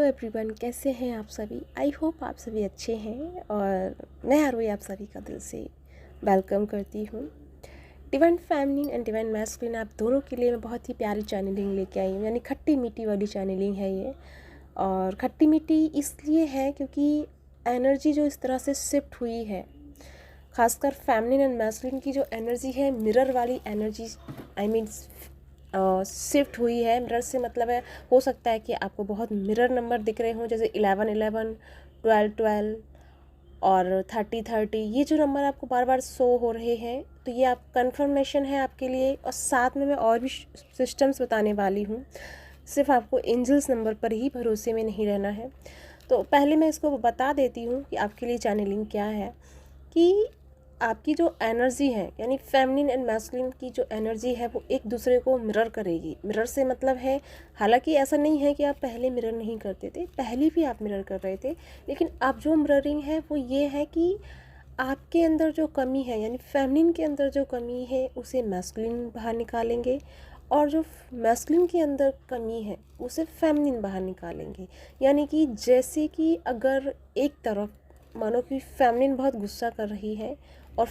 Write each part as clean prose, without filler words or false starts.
Everyone, कैसे हैं आप सभी। आई होप आप सभी अच्छे हैं और मैं हर आप सभी का दिल से वेलकम करती हूँ। Divine feminine and divine masculine आप दोनों के लिए मैं बहुत ही प्यारी चैनलिंग लेके आई हूँ, यानी खट्टी मीठी वाली चैनलिंग है ये। और खट्टी मीठी इसलिए है क्योंकि एनर्जी जो इस तरह से शिफ्ट हुई है, खासकर फेमिनिन एंड मैस्कुलिन की जो एनर्जी है, मिरर वाली एनर्जी आई मीन शिफ्ट हुई है। मिरर से मतलब है, हो सकता है कि आपको बहुत मिरर नंबर दिख रहे हों, जैसे 11 11, 12 12 और 30 30। ये जो नंबर आपको बार बार शो हो रहे हैं, तो ये आप कंफर्मेशन है आपके लिए। और साथ में मैं और भी सिस्टम्स बताने वाली हूँ, सिर्फ आपको एंजल्स नंबर पर ही भरोसे में नहीं रहना है। तो पहले मैं इसको बता देती हूँ कि आपके लिए चैनलिंग क्या है। कि आपकी जो एनर्जी है, यानी फेमिनिन एंड मैस्कुलिन की जो एनर्जी है, वो एक दूसरे को मिरर करेगी। मिरर से मतलब है, हालांकि ऐसा नहीं है कि आप पहले मिरर नहीं करते थे, पहले भी आप मिरर कर रहे थे, लेकिन अब जो मिररिंग है वो ये है कि आपके अंदर जो कमी है, यानी फेमिनिन के अंदर जो कमी है, उसे मैस्कुलिन बाहर निकालेंगे, और जो मैस्कुलिन के अंदर कमी है उसे फेमिनिन बाहर निकालेंगे। यानी कि जैसे कि अगर एक तरफ मानो कि फेमिनिन बहुत गुस्सा कर रही है और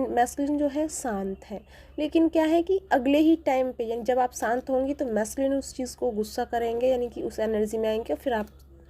मैस्कुलिन जो है शांत है, लेकिन क्या है कि अगले ही टाइम पे, यानी जब आप शांत होंगी तो मैस्कुलिन उस चीज़ को गुस्सा करेंगे, यानी कि उस एनर्जी में आएंगे और फिर आप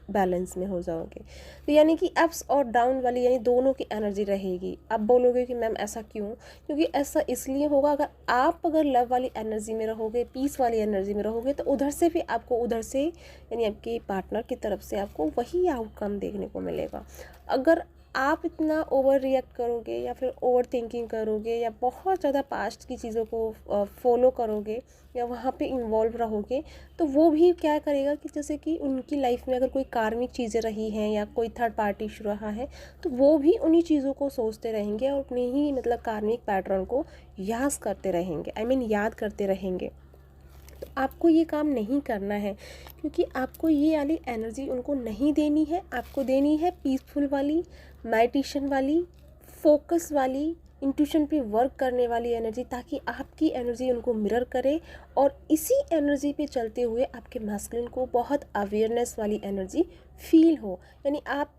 बैलेंस में हो जाओगे। तो यानी कि अप्स और डाउन वाली, यानी दोनों की एनर्जी रहेगी। आप बोलोगे कि मैम ऐसा क्यों? क्योंकि ऐसा इसलिए होगा, अगर लव वाली एनर्जी में रहोगे, पीस वाली एनर्जी में रहोगे, तो उधर से भी आपको, उधर से यानी आपके पार्टनर की तरफ से आपको वही आउटकम देखने को मिलेगा। अगर आप इतना ओवर रिएक्ट करोगे या फिर ओवर थिंकिंग करोगे या बहुत ज़्यादा पास्ट की चीज़ों को फॉलो करोगे या वहाँ पे इन्वॉल्व रहोगे, तो वो भी क्या करेगा कि जैसे कि उनकी लाइफ में अगर कोई कार्मिक चीज़ें रही हैं या कोई थर्ड पार्टी इशू रहा है, तो वो भी उन्हीं चीज़ों को सोचते रहेंगे और अपने ही मतलब कार्मिक पैटर्न को याद करते रहेंगे, याद करते रहेंगे। तो आपको ये काम नहीं करना है, क्योंकि आपको ये वाली एनर्जी उनको नहीं देनी है। आपको देनी है पीसफुल वाली, मेडिटेशन वाली, फोकस वाली, इंट्यूशन पे वर्क करने वाली एनर्जी, ताकि आपकी एनर्जी उनको मिरर करे और इसी एनर्जी पे चलते हुए आपके मैस्कुलिन को बहुत अवेयरनेस वाली एनर्जी फील हो। यानी आप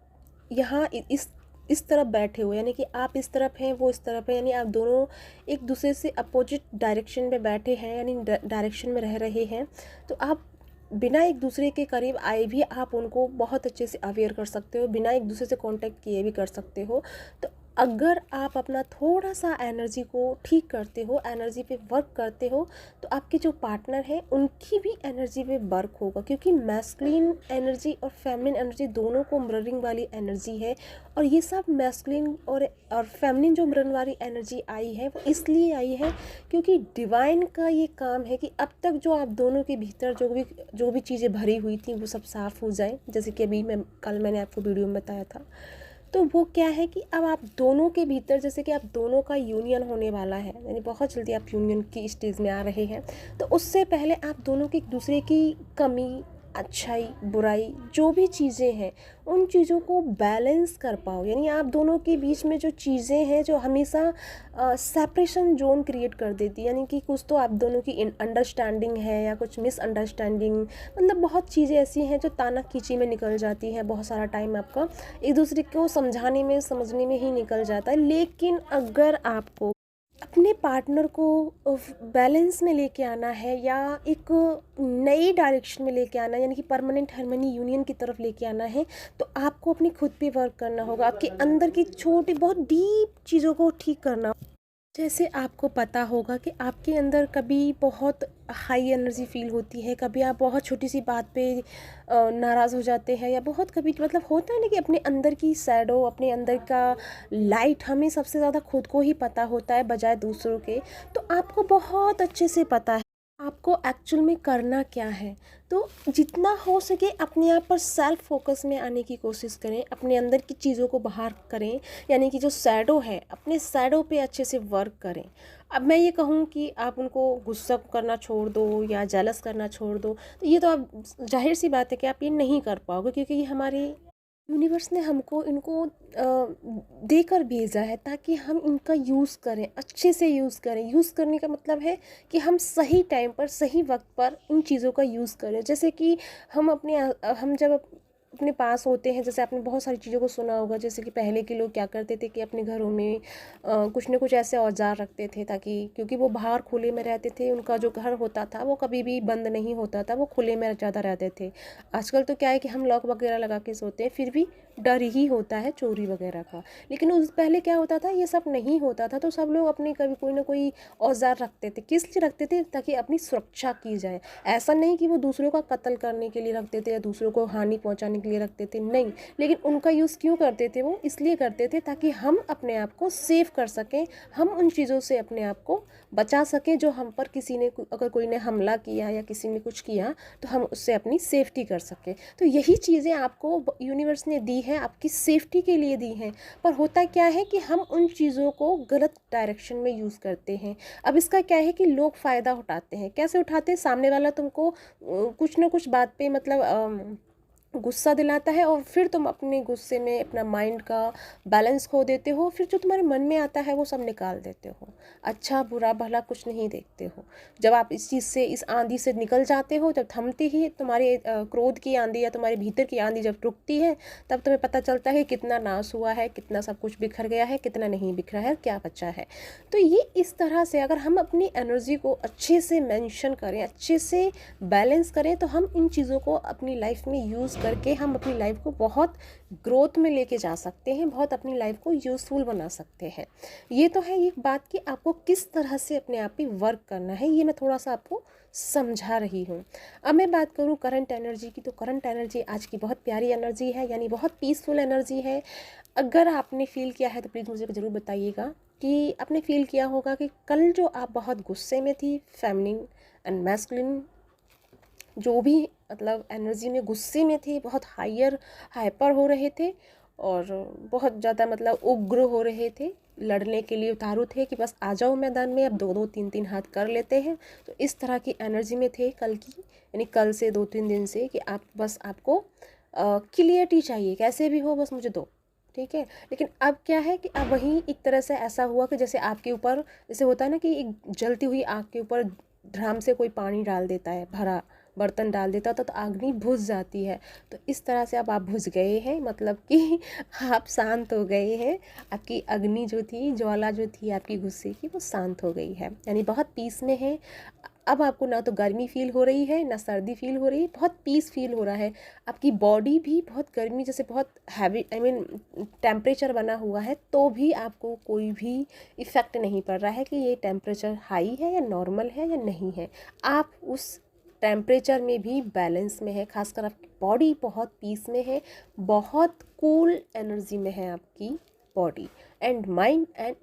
यहाँ इस तरफ बैठे हो, यानी कि आप इस तरफ हैं, वो इस तरफ है, यानी आप दोनों एक दूसरे से अपोजिट डायरेक्शन में बैठे हैं, यानी डायरेक्शन में रह रहे हैं। तो आप बिना एक दूसरे के करीब आए भी आप उनको बहुत अच्छे से अवेयर कर सकते हो, बिना एक दूसरे से कांटेक्ट किए भी कर सकते हो। तो अगर आप अपना थोड़ा सा एनर्जी को ठीक करते हो, एनर्जी पे वर्क करते हो, तो आपके जो पार्टनर हैं उनकी भी एनर्जी पे वर्क होगा, क्योंकि मैस्कुलिन एनर्जी और फेमिनिन एनर्जी दोनों को मिररिंग वाली एनर्जी है। और ये सब मैस्कुलिन और फेमिनिन जो मिरर वाली एनर्जी आई है, वो इसलिए आई है क्योंकि डिवाइन का ये काम है कि अब तक जो आप दोनों के भीतर जो भी चीज़ें भरी हुई थी वो सब साफ़ हो जाए। जैसे कि अभी मैंने आपको वीडियो में बताया था, तो वो क्या है कि अब आप दोनों के भीतर, जैसे कि आप दोनों का यूनियन होने वाला है, यानी बहुत जल्दी आप यूनियन की स्टेज में आ रहे हैं। तो उससे पहले आप दोनों की एक दूसरे की कमी, अच्छाई, बुराई, जो भी चीज़ें हैं, उन चीज़ों को बैलेंस कर पाओ। यानी आप दोनों के बीच में जो चीज़ें हैं जो हमेशा सेपरेशन जोन क्रिएट कर देती, यानी कि कुछ तो आप दोनों की अंडरस्टैंडिंग है या कुछ मिसअंडरस्टैंडिंग, मतलब बहुत चीज़ें ऐसी हैं जो ताना खींची में निकल जाती हैं। बहुत सारा टाइम आपका एक दूसरे को समझाने में, समझने में ही निकल जाता है। लेकिन अगर आपको अपने पार्टनर को बैलेंस में लेके आना है या एक नई डायरेक्शन में लेके आना है, यानी कि परमानेंट हार्मनी यूनियन की तरफ लेके आना है, तो आपको अपनी खुद पे वर्क करना होगा। आपके अंदर की छोटी बहुत डीप चीज़ों को ठीक करना। जैसे आपको पता होगा कि आपके अंदर कभी बहुत हाई एनर्जी फील होती है, कभी आप बहुत छोटी सी बात पे नाराज़ हो जाते हैं, या बहुत कभी मतलब होता है ना कि अपने अंदर की शैडो, अपने अंदर का लाइट हमें सबसे ज़्यादा खुद को ही पता होता है बजाय दूसरों के। तो आपको बहुत अच्छे से पता है आपको एक्चुअल में करना क्या है। तो जितना हो सके अपने आप पर सेल्फ फोकस में आने की कोशिश करें, अपने अंदर की चीज़ों को बाहर करें, यानी कि जो शैडो है, अपने शैडो पे अच्छे से वर्क करें। अब मैं ये कहूँ कि आप उनको गुस्सा करना छोड़ दो या जेलस करना छोड़ दो, तो ये तो आप, जाहिर सी बात है कि आप ये नहीं कर पाओगे, क्योंकि ये हमारे यूनिवर्स ने हमको इनको देकर भेजा है ताकि हम इनका यूज़ करें, अच्छे से यूज़ करें। यूज़ करने का मतलब है कि हम सही टाइम पर, सही वक्त पर इन चीज़ों का यूज़ करें। जैसे कि हम जब अपने पास होते हैं, जैसे आपने बहुत सारी चीज़ों को सुना होगा, जैसे कि पहले के लोग क्या करते थे कि अपने घरों में कुछ न कुछ ऐसे औजार रखते थे, ताकि क्योंकि वो बाहर खुले में रहते थे, उनका जो घर होता था वो कभी भी बंद नहीं होता था, वो खुले में ज़्यादा रहते थे। आजकल तो क्या है कि हम लॉक वगैरह लगा के सोते हैं, फिर भी डर ही होता है चोरी वगैरह का। लेकिन उस पहले क्या होता था, ये सब नहीं होता था, तो सब लोग अपने कभी कोई ना कोई औजार रखते थे। किस लिए रखते थे? ताकि अपनी सुरक्षा की जाए। ऐसा नहीं कि वो दूसरों का कत्ल करने के लिए रखते थे या दूसरों को हानि पहुंचाने के लिए रखते थे, नहीं। लेकिन उनका यूज़ क्यों करते थे? वो इसलिए करते थे ताकि हम अपने आप को सेव कर सकें, हम उन चीज़ों से अपने आप को बचा सकें जो हम पर किसी ने, अगर कोई ने हमला किया या किसी ने कुछ किया, तो हम उससे अपनी सेफ्टी कर सकें। तो यही चीज़ें आपको यूनिवर्स ने दी है, आपकी सेफ्टी के लिए दी हैं। पर होता क्या है कि हम उन चीज़ों को गलत डायरेक्शन में यूज़ करते हैं। अब इसका क्या है कि लोग फ़ायदा उठाते हैं। कैसे उठाते हैं? सामने वाला तुमको कुछ ना कुछ बात पे मतलब गुस्सा दिलाता है, और फिर तुम अपने गुस्से में अपना माइंड का बैलेंस खो देते हो, फिर जो तुम्हारे मन में आता है वो सब निकाल देते हो। अच्छा बुरा भला कुछ नहीं देखते हो। जब आप इस चीज़ से, इस आंधी से निकल जाते हो, जब थमते ही तुम्हारे क्रोध की आंधी या तुम्हारे भीतर की आंधी जब रुकती है, तब तुम्हें पता चलता है कितना नाश हुआ है, कितना सब कुछ बिखर गया है, कितना नहीं बिखरा है, क्या बचा है। तो ये इस तरह से अगर हम अपनी एनर्जी को अच्छे से मेंशन करें, अच्छे से बैलेंस करें, तो हम इन चीज़ों को अपनी लाइफ में यूज़ करके हम अपनी लाइफ को बहुत ग्रोथ में लेके जा सकते हैं, बहुत अपनी लाइफ को यूज़फुल बना सकते हैं। ये तो है एक बात कि आपको किस तरह से अपने आप पे वर्क करना है, ये मैं थोड़ा सा आपको समझा रही हूँ। अब मैं बात करूँ करंट एनर्जी की, तो करंट एनर्जी आज की बहुत प्यारी एनर्जी है, यानी बहुत पीसफुल एनर्जी है। अगर आपने फील किया है तो प्लीज़ मुझे ज़रूर बताइएगा कि आपने फील किया होगा कि कल जो आप बहुत गुस्से में थी, फेमिनिन एंड मैस्कुलिन जो भी मतलब एनर्जी में गुस्से में थे, बहुत हाइपर हो रहे थे, और बहुत ज़्यादा मतलब उग्र हो रहे थे, लड़ने के लिए उतारू थे कि बस आ जाओ मैदान में, अब 2-2 3-3 हाथ कर लेते हैं। तो इस तरह की एनर्जी में थे कल की, यानी कल से 2-3 दिन से, कि आप बस आपको क्लियरिटी चाहिए, कैसे भी हो बस मुझे दो, ठीक है। लेकिन अब क्या है कि अब वहीं एक तरह से ऐसा हुआ कि जैसे आपके ऊपर, जैसे होता है ना कि एक जलती हुई आग के ऊपर ड्रम से कोई पानी डाल देता है, भरा बर्तन डाल देता था, तो अग्नि बुझ जाती है। तो इस तरह से अब आप बुझ गए हैं, मतलब कि आप शांत हो गए हैं। आपकी अग्नि जो थी, ज्वाला जो थी आपकी गुस्से की, वो शांत हो गई है, यानी बहुत पीस में है। अब आपको ना तो गर्मी फील हो रही है, ना सर्दी फील हो रही है, बहुत पीस फील हो रहा है। आपकी बॉडी भी बहुत गर्मी, जैसे बहुत हैवी, आई मीन टेम्परेचर बना हुआ है, तो भी आपको कोई भी इफ़ेक्ट नहीं पड़ रहा है कि ये टेम्परेचर हाई है या नॉर्मल है या नहीं है। आप उस टेम्परेचर में भी बैलेंस में है, खासकर आपकी बॉडी बहुत पीस में है, बहुत कूल एनर्जी में है आपकी body, and mind and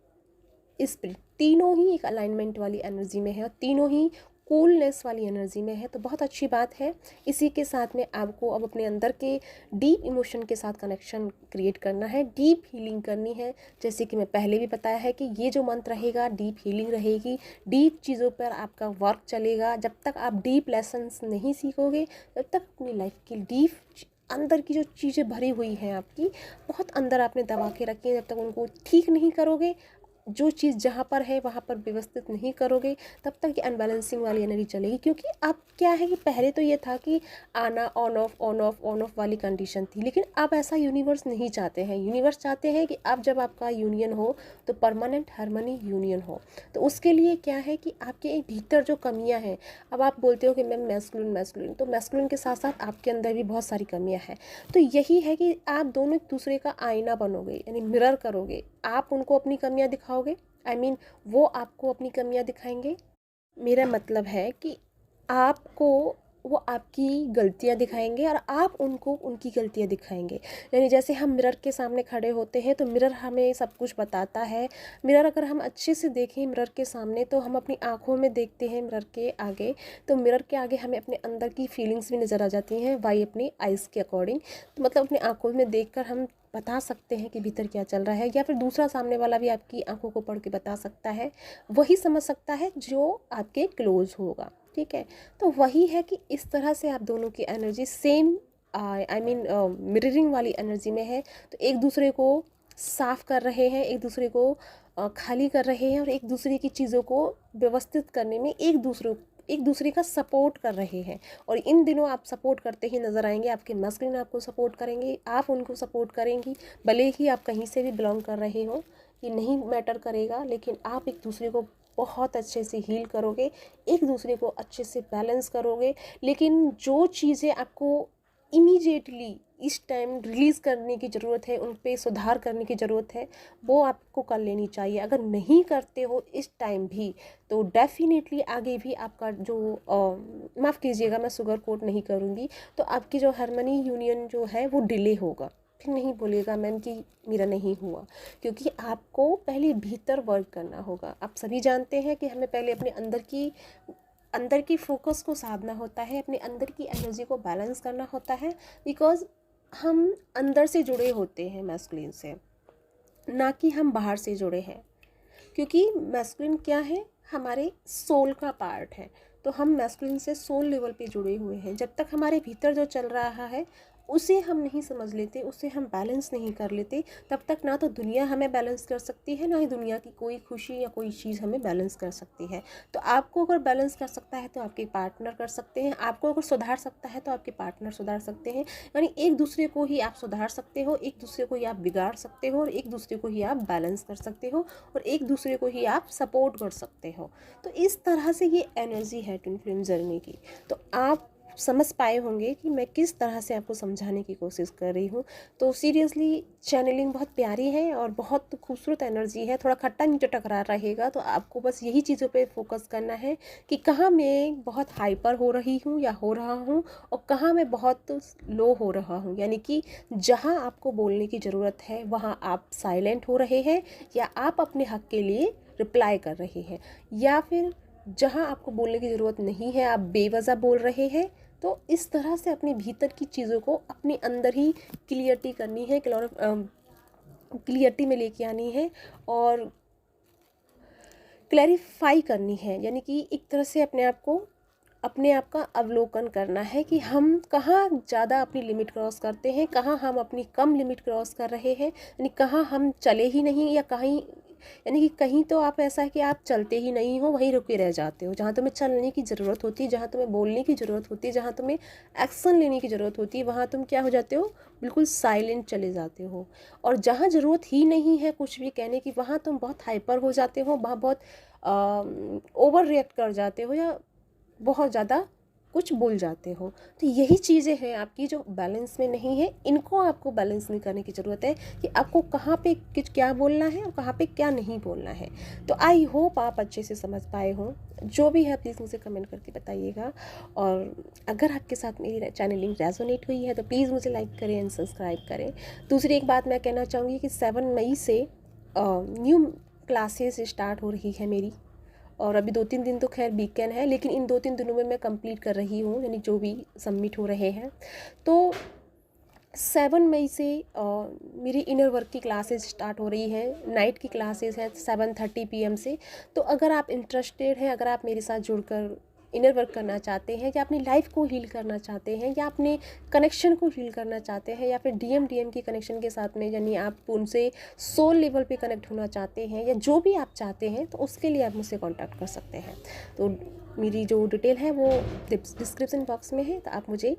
spirit, तीनों ही एक अलाइनमेंट वाली एनर्जी में है, और तीनों ही कूलनेस वाली एनर्जी में है। तो बहुत अच्छी बात है। इसी के साथ में आपको अब अपने अंदर के डीप इमोशन के साथ कनेक्शन क्रिएट करना है, डीप हीलिंग करनी है। जैसे कि मैं पहले भी बताया है कि ये जो मंत्र रहेगा, डीप हीलिंग रहेगी, डीप चीज़ों पर आपका वर्क चलेगा। जब तक आप डीप लेसन्स नहीं सीखोगे, तब तक अपनी लाइफ की डीप अंदर की जो चीज़ें भरी हुई हैं आपकी, बहुत अंदर आपने दबा के रखी हैं, जब तक उनको ठीक नहीं करोगे, जो चीज़ जहाँ पर है वहाँ पर व्यवस्थित नहीं करोगे, तब तक ये अनबैलेंसिंग वाली एनर्जी चलेगी। क्योंकि अब क्या है कि पहले तो ये था कि आना on off on off on off वाली कंडीशन थी, लेकिन अब ऐसा यूनिवर्स नहीं चाहते हैं। यूनिवर्स चाहते हैं कि अब जब आपका यूनियन हो तो परमानेंट हार्मनी यूनियन हो। तो उसके लिए क्या है कि आपके भीतर जो कमियाँ हैं, अब आप बोलते हो कि मैम मैस्कुलिन मैस्कुलिन, तो मैस्कुलिन के साथ साथ आपके अंदर भी बहुत सारी कमियाँ हैं। तो यही है कि आप दोनों एक दूसरे का आईना बनोगे, यानी मिरर करोगे। आप उनको अपनी कमियां दिखाओगे, आई मीन वो आपको अपनी कमियां दिखाएंगे। मेरा मतलब है कि आपको वो आपकी गलतियां दिखाएंगे और आप उनको उनकी गलतियां दिखाएंगे। यानी जैसे हम मिरर के सामने खड़े होते हैं तो मिरर हमें सब कुछ बताता है। मिरर अगर हम अच्छे से देखें मिरर के सामने, तो हम अपनी आँखों में देखते हैं मिरर के आगे, तो मिरर के आगे हमें अपने अंदर की फीलिंग्स भी नज़र आ जाती हैं वाई अपनी आइज़ के अकॉर्डिंग। तो मतलब अपनी आँखों में देख हम बता सकते हैं कि भीतर क्या चल रहा है, या फिर दूसरा सामने वाला भी आपकी आंखों को पढ़ के बता सकता है। वही समझ सकता है जो आपके क्लोज होगा, ठीक है। तो वही है कि इस तरह से आप दोनों की energy same, I mean mirroring वाली एनर्जी में है। तो एक दूसरे को साफ कर रहे हैं, एक दूसरे को खाली कर रहे हैं, और एक दूसरे की चीज़ों को व्यवस्थित करने में एक दूसरे एक दूसरे का सपोर्ट कर रहे हैं। और इन दिनों आप सपोर्ट करते ही नज़र आएंगे, आपके मस्कुलिन आपको सपोर्ट करेंगे, आप उनको सपोर्ट करेंगी, भले ही आप कहीं से भी बिलोंग कर रहे हो, ये नहीं मैटर करेगा, लेकिन आप एक दूसरे को बहुत अच्छे से हील करोगे, एक दूसरे को अच्छे से बैलेंस करोगे। लेकिन जो चीज़ें आपको इमीडिएटली इस टाइम रिलीज़ करने की ज़रूरत है, उन पे सुधार करने की ज़रूरत है, वो आपको कर लेनी चाहिए। अगर नहीं करते हो इस टाइम भी, तो डेफिनेटली आगे भी आपका जो माफ़ कीजिएगा मैं शुगर कोट नहीं करूँगी, तो आपकी जो हार्मनी यूनियन जो है वो डिले होगा। फिर नहीं बोलिएगा मैम कि मेरा नहीं हुआ, क्योंकि आपको पहले भीतर वर्क करना होगा। आप सभी जानते हैं कि हमें पहले अपने अंदर की फोकस को साधना होता है, अपने अंदर की एनर्जी को बैलेंस करना होता है, बिकॉज हम अंदर से जुड़े होते हैं मैस्कुलिन से, ना कि हम बाहर से जुड़े हैं। क्योंकि मैस्कुलिन क्या है, हमारे सोल का पार्ट है, तो हम मैस्कुलिन से सोल लेवल पे जुड़े हुए हैं। जब तक हमारे भीतर जो चल रहा है उसे हम नहीं समझ लेते, उसे हम बैलेंस नहीं कर लेते, तब तक ना तो दुनिया हमें बैलेंस कर सकती है, ना ही दुनिया की कोई खुशी या कोई चीज़ हमें बैलेंस कर सकती है। तो आपको अगर बैलेंस कर सकता है तो आपके पार्टनर कर सकते हैं, आपको अगर सुधार सकता है तो आपके पार्टनर सुधार सकते हैं। यानी एक दूसरे को ही आप सुधार सकते हो, एक दूसरे को ही आप बिगाड़ सकते हो, और एक दूसरे को ही आप बैलेंस कर सकते हो, और एक दूसरे को ही आप सपोर्ट कर सकते हो। तो इस तरह से ये एनर्जी है ट्विन फ्लेम जर्नी की। तो आप समझ पाए होंगे कि मैं किस तरह से आपको समझाने की कोशिश कर रही हूँ। तो सीरियसली चैनलिंग बहुत प्यारी है और बहुत खूबसूरत एनर्जी है। थोड़ा खट्टा मीठा टकरार रहेगा, तो आपको बस यही चीज़ों पे फोकस करना है कि कहाँ मैं बहुत हाइपर हो रही हूँ या हो रहा हूँ, और कहाँ मैं बहुत लो हो रहा हूँ। यानी कि जहाँ आपको बोलने की ज़रूरत है वहाँ आप साइलेंट हो रहे हैं, या आप अपने हक के लिए रिप्लाई कर रहे हैं, या फिर जहाँ आपको बोलने की ज़रूरत नहीं है आप बेवजह बोल रहे हैं। तो इस तरह से अपने भीतर की चीज़ों को अपने अंदर ही क्लियरिटी करनी है, क्लियरिटी में लेके आनी है और क्लैरिफाई करनी है। यानी कि एक तरह से अपने आप का अवलोकन करना है कि हम कहाँ ज़्यादा अपनी लिमिट क्रॉस करते हैं, कहाँ हम अपनी कम लिमिट क्रॉस कर रहे हैं, यानी कहाँ हम चले ही नहीं, या कहीं यानी कि कहीं तो आप ऐसा है कि आप चलते ही नहीं हो, वहीं रुके रह जाते हो। जहाँ तुम्हें चलने की ज़रूरत होती है, जहाँ तुम्हें बोलने की ज़रूरत होती है, जहाँ तुम्हें एक्शन लेने की ज़रूरत होती है, वहाँ तुम क्या हो जाते हो, बिल्कुल साइलेंट चले जाते हो। और जहाँ ज़रूरत ही नहीं है कुछ भी कहने की, वहाँ तुम बहुत हाइपर हो जाते हो, वहाँ बहुत ओवर रिएक्ट कर जाते हो, या बहुत ज़्यादा कुछ बोल जाते हो। तो यही चीज़ें हैं आपकी जो बैलेंस में नहीं है, इनको आपको बैलेंस में करने की ज़रूरत है कि आपको कहाँ पे कुछ क्या बोलना है और कहाँ पे क्या नहीं बोलना है। तो आई होप आप अच्छे से समझ पाए हो। जो भी है प्लीज़ मुझे कमेंट करके बताइएगा, और अगर आपके साथ मेरी चैनलिंग रेजोनेट हुई है तो प्लीज़ मुझे लाइक करें एंड सब्सक्राइब करें। दूसरी एक बात मैं कहना चाहूँगी कि 7 मई से न्यू क्लासेस स्टार्ट हो रही है मेरी, और अभी 2-3 दिन तो खैर वीकेंड है, लेकिन इन 2-3 दिनों में मैं कंप्लीट कर रही हूँ, यानी जो भी सबमिट हो रहे हैं। तो 7 मई से मेरी इनर वर्क की क्लासेस स्टार्ट हो रही है, नाइट की क्लासेस है 7:30 PM से। तो अगर आप इंटरेस्टेड हैं, अगर आप मेरे साथ जुड़कर इनर वर्क करना चाहते हैं, या अपनी लाइफ को हील करना चाहते हैं, या अपने कनेक्शन को हील करना चाहते हैं, या फिर डीएम की कनेक्शन के साथ में, यानी आप उनसे सोल लेवल पे कनेक्ट होना चाहते हैं, या जो भी आप चाहते हैं, तो उसके लिए आप मुझसे कांटेक्ट कर सकते हैं। तो मेरी जो डिटेल है वो डिस्क्रिप्शन बॉक्स में है, तो आप मुझे